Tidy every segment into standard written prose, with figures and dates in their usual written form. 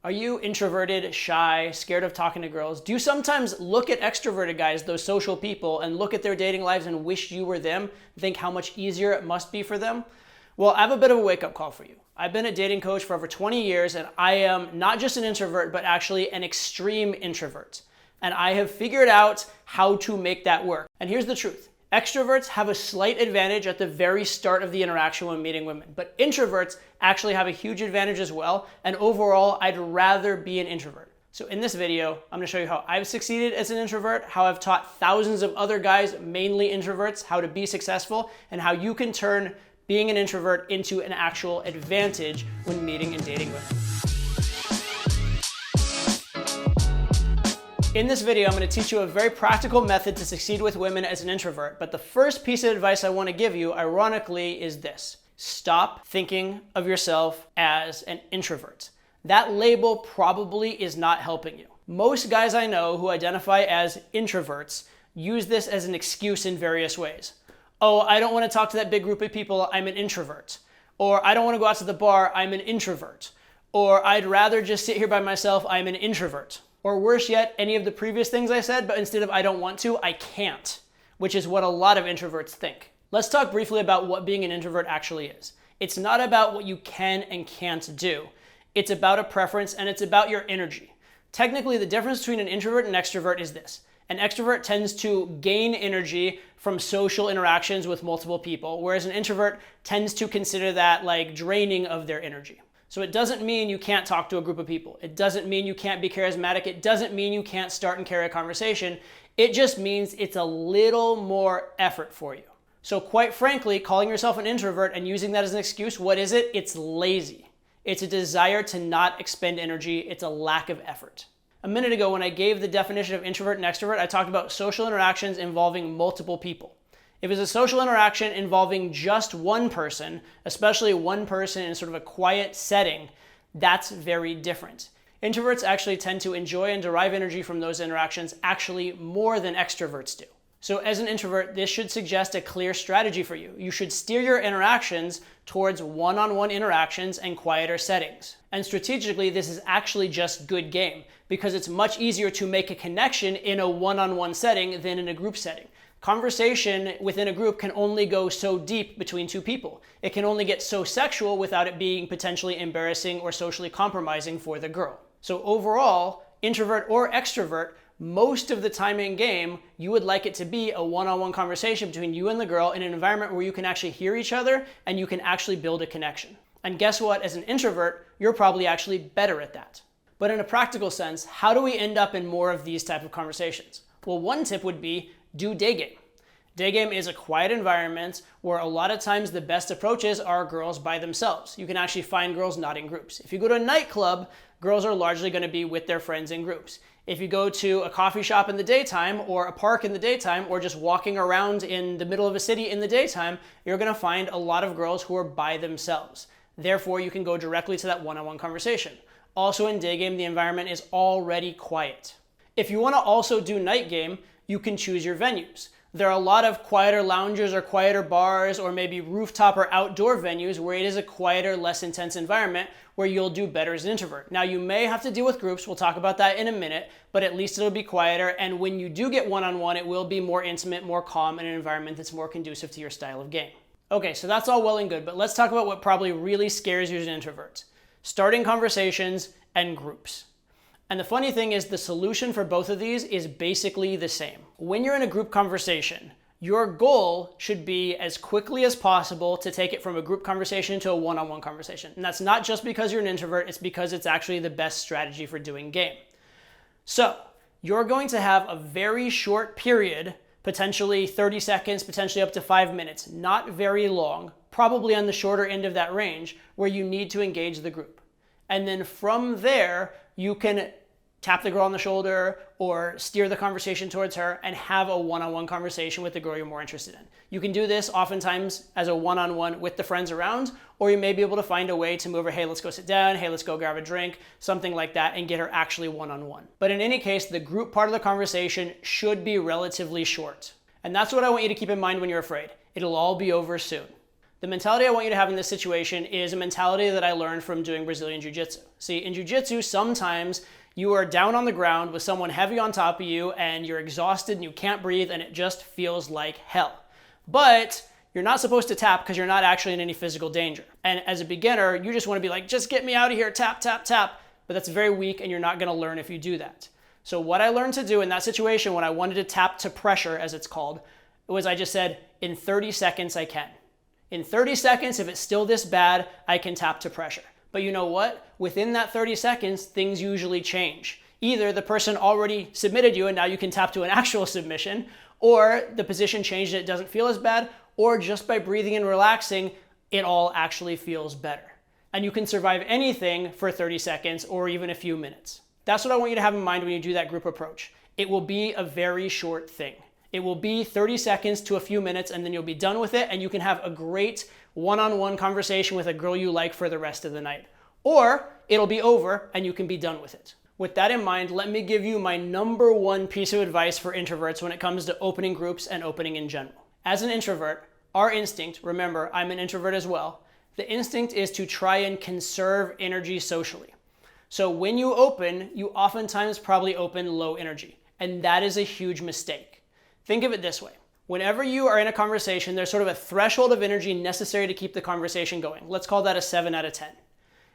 Are you introverted, shy, scared of talking to girls? Do you sometimes look at extroverted guys, those social people, and look at their dating lives and wish you were them, think how much easier it must be for them? Well, I have a bit of a wake-up call for you. I've been a dating coach for over 20 years, and I am not just an introvert, but actually an extreme introvert. And I have figured out how to make that work. And here's the truth. Extroverts have a slight advantage at the very start of the interaction when meeting women, but introverts actually have a huge advantage as well, and overall, I'd rather be an introvert. So in this video, I'm gonna show you how I've succeeded as an introvert, how I've taught thousands of other guys, mainly introverts, how to be successful, and how you can turn being an introvert into an actual advantage when meeting and dating women. In this video, I'm going to teach you a very practical method to succeed with women as an introvert, but the first piece of advice I want to give you, ironically, is this. Stop thinking of yourself as an introvert. That label probably is not helping you. Most guys I know who identify as introverts use this as an excuse in various ways. Oh, I don't want to talk to that big group of people, I'm an introvert. Or I don't want to go out to the bar, I'm an introvert. Or I'd rather just sit here by myself, I'm an introvert. Or worse yet, any of the previous things I said, but instead of I don't want to, I can't, which is what a lot of introverts think. Let's talk briefly about what being an introvert actually is. It's not about what you can and can't do. It's about a preference and it's about your energy. Technically, the difference between an introvert and extrovert is this. An extrovert tends to gain energy from social interactions with multiple people, whereas an introvert tends to consider that like draining of their energy. So it doesn't mean you can't talk to a group of people. It doesn't mean you can't be charismatic. It doesn't mean you can't start and carry a conversation. It just means it's a little more effort for you. So quite frankly, calling yourself an introvert and using that as an excuse, what is it? It's lazy. It's a desire to not expend energy. It's a lack of effort. A minute ago, when I gave the definition of introvert and extrovert, I talked about social interactions involving multiple people. If it's a social interaction involving just one person, especially one person in sort of a quiet setting, that's very different. Introverts actually tend to enjoy and derive energy from those interactions actually more than extroverts do. So as an introvert, this should suggest a clear strategy for you. You should steer your interactions towards one-on-one interactions and quieter settings. And strategically, this is actually just good game because it's much easier to make a connection in a one-on-one setting than in a group setting. Conversation within a group can only go so deep between two people. It can only get so sexual without it being potentially embarrassing or socially compromising for the girl. So overall, introvert or extrovert, most of the time in game, you would like it to be a one-on-one conversation between you and the girl in an environment where you can actually hear each other and you can actually build a connection. And guess what? As an introvert, you're probably actually better at that. But in a practical sense, how do we end up in more of these type of conversations? Well, one tip would be do day game. Day game is a quiet environment where a lot of times the best approaches are girls by themselves. You can actually find girls not in groups. If you go to a nightclub, girls are largely going to be with their friends in groups. If you go to a coffee shop in the daytime or a park in the daytime or just walking around in the middle of a city in the daytime, you're going to find a lot of girls who are by themselves. Therefore, you can go directly to that one-on-one conversation. Also in day game, the environment is already quiet. If you want to also do night game, you can choose your venues. There are a lot of quieter lounges or quieter bars or maybe rooftop or outdoor venues where it is a quieter, less intense environment where you'll do better as an introvert. Now you may have to deal with groups, we'll talk about that in a minute, but at least it'll be quieter, and when you do get one-on-one, it will be more intimate, more calm, in an environment that's more conducive to your style of game. Okay, so that's all well and good, but let's talk about what probably really scares you as an introvert. Starting conversations and groups. And the funny thing is the solution for both of these is basically the same. When you're in a group conversation, your goal should be as quickly as possible to take it from a group conversation to a one-on-one conversation. And that's not just because you're an introvert, it's because it's actually the best strategy for doing game. So you're going to have a very short period, potentially 30 seconds, potentially up to 5 minutes, not very long, probably on the shorter end of that range, where you need to engage the group. And then from there, you can tap the girl on the shoulder or steer the conversation towards her and have a one-on-one conversation with the girl you're more interested in. You can do this oftentimes as a one-on-one with the friends around, or you may be able to find a way to move her, hey, let's go sit down, hey, let's go grab a drink, something like that, and get her actually one-on-one. But in any case, the group part of the conversation should be relatively short. And that's what I want you to keep in mind when you're afraid. It'll all be over soon. The mentality I want you to have in this situation is a mentality that I learned from doing Brazilian Jiu-Jitsu. See, in Jiu-Jitsu, sometimes you are down on the ground with someone heavy on top of you and you're exhausted and you can't breathe and it just feels like hell. But you're not supposed to tap because you're not actually in any physical danger. And as a beginner, you just want to be like, just get me out of here, tap, tap, tap. But that's very weak and you're not going to learn if you do that. So what I learned to do in that situation when I wanted to tap to pressure, as it's called, was I just said, in 30 seconds I can. In 30 seconds, if it's still this bad, I can tap to pressure. But you know what? Within that 30 seconds, things usually change. Either the person already submitted you and now you can tap to an actual submission, or the position changed and it doesn't feel as bad, or just by breathing and relaxing, it all actually feels better. And you can survive anything for 30 seconds or even a few minutes. That's what I want you to have in mind when you do that group approach. It will be a very short thing. It will be 30 seconds to a few minutes and then you'll be done with it and you can have a great one-on-one conversation with a girl you like for the rest of the night. Or it'll be over and you can be done with it. With that in mind, let me give you my number one piece of advice for introverts when it comes to opening groups and opening in general. As an introvert, our instinct, remember, I'm an introvert as well, the instinct is to try and conserve energy socially. So when you open, you oftentimes probably open low energy, and that is a huge mistake. Think of it this way. Whenever you are in a conversation, there's sort of a threshold of energy necessary to keep the conversation going. Let's call that a 7 out of 10.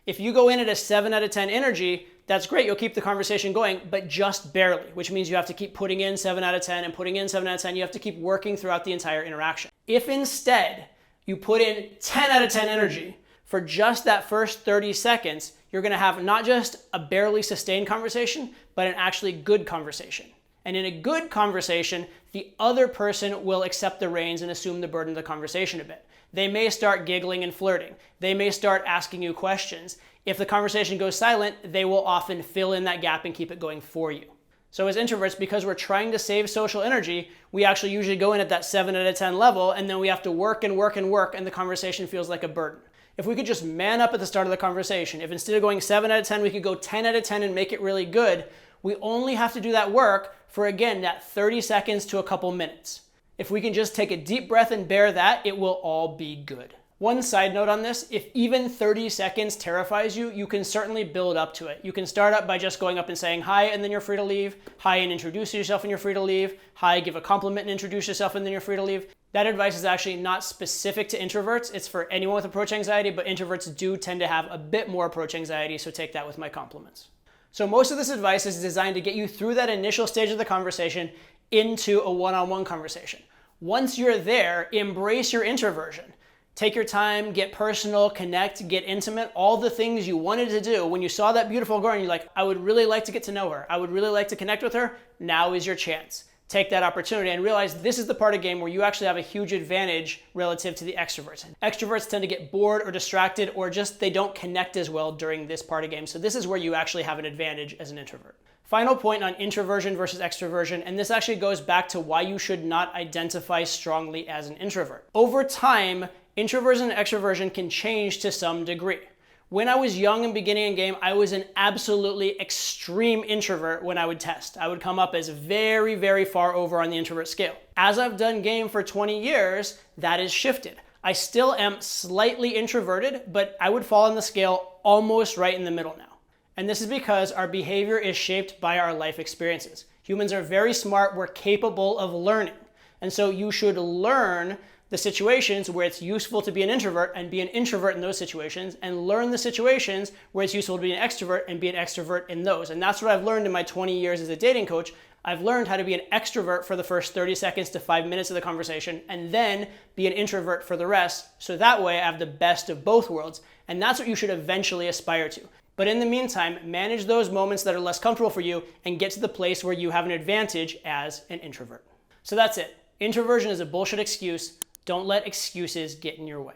If you go in at a 7 out of 10 energy, that's great, you'll keep the conversation going, but just barely, which means you have to keep putting in 7 out of 10 and putting in 7 out of 10. You have to keep working throughout the entire interaction. If instead you put in 10 out of 10 energy for just that first 30 seconds, you're gonna have not just a barely sustained conversation, but an actually good conversation. And in a good conversation, the other person will accept the reins and assume the burden of the conversation a bit. They may start giggling and flirting. They may start asking you questions. If the conversation goes silent, they will often fill in that gap and keep it going for you. So as introverts, because we're trying to save social energy, we actually usually go in at that 7 out of 10 level, and then we have to work and work and work, and the conversation feels like a burden. If we could just man up at the start of the conversation, if instead of going 7 out of 10, we could go 10 out of 10 and make it really good, we only have to do that work for, again, that 30 seconds to a couple minutes. If we can just take a deep breath and bear that, it will all be good. One side note on this, if even 30 seconds terrifies you, you can certainly build up to it. You can start up by just going up and saying hi and then you're free to leave, hi and introduce yourself and you're free to leave, hi, give a compliment and introduce yourself and then you're free to leave. That advice is actually not specific to introverts. It's for anyone with approach anxiety, but introverts do tend to have a bit more approach anxiety, so take that with my compliments. So most of this advice is designed to get you through that initial stage of the conversation into a one-on-one conversation. Once you're there, embrace your introversion. Take your time, get personal, connect, get intimate, all the things you wanted to do. When you saw that beautiful girl and you're like, I would really like to get to know her. I would really like to connect with her. Now is your chance. Take that opportunity and realize this is the part of the game where you actually have a huge advantage relative to the extroverts. Extroverts tend to get bored or distracted or just they don't connect as well during this part of the game. So this is where you actually have an advantage as an introvert. Final point on introversion versus extroversion, and this actually goes back to why you should not identify strongly as an introvert. Over time, introversion and extroversion can change to some degree. When I was young and beginning in game, I was an absolutely extreme introvert when I would test. I would come up as very, very far over on the introvert scale. As I've done game for 20 years, that has shifted. I still am slightly introverted, but I would fall on the scale almost right in the middle now. And this is because our behavior is shaped by our life experiences. Humans are very smart, we're capable of learning. And so you should learn the situations where it's useful to be an introvert and be an introvert in those situations, and learn the situations where it's useful to be an extrovert and be an extrovert in those. And that's what I've learned in my 20 years as a dating coach. I've learned how to be an extrovert for the first 30 seconds to 5 minutes of the conversation and then be an introvert for the rest. So that way I have the best of both worlds. And that's what you should eventually aspire to. But in the meantime, manage those moments that are less comfortable for you and get to the place where you have an advantage as an introvert. So that's it. Introversion is a bullshit excuse. Don't let excuses get in your way.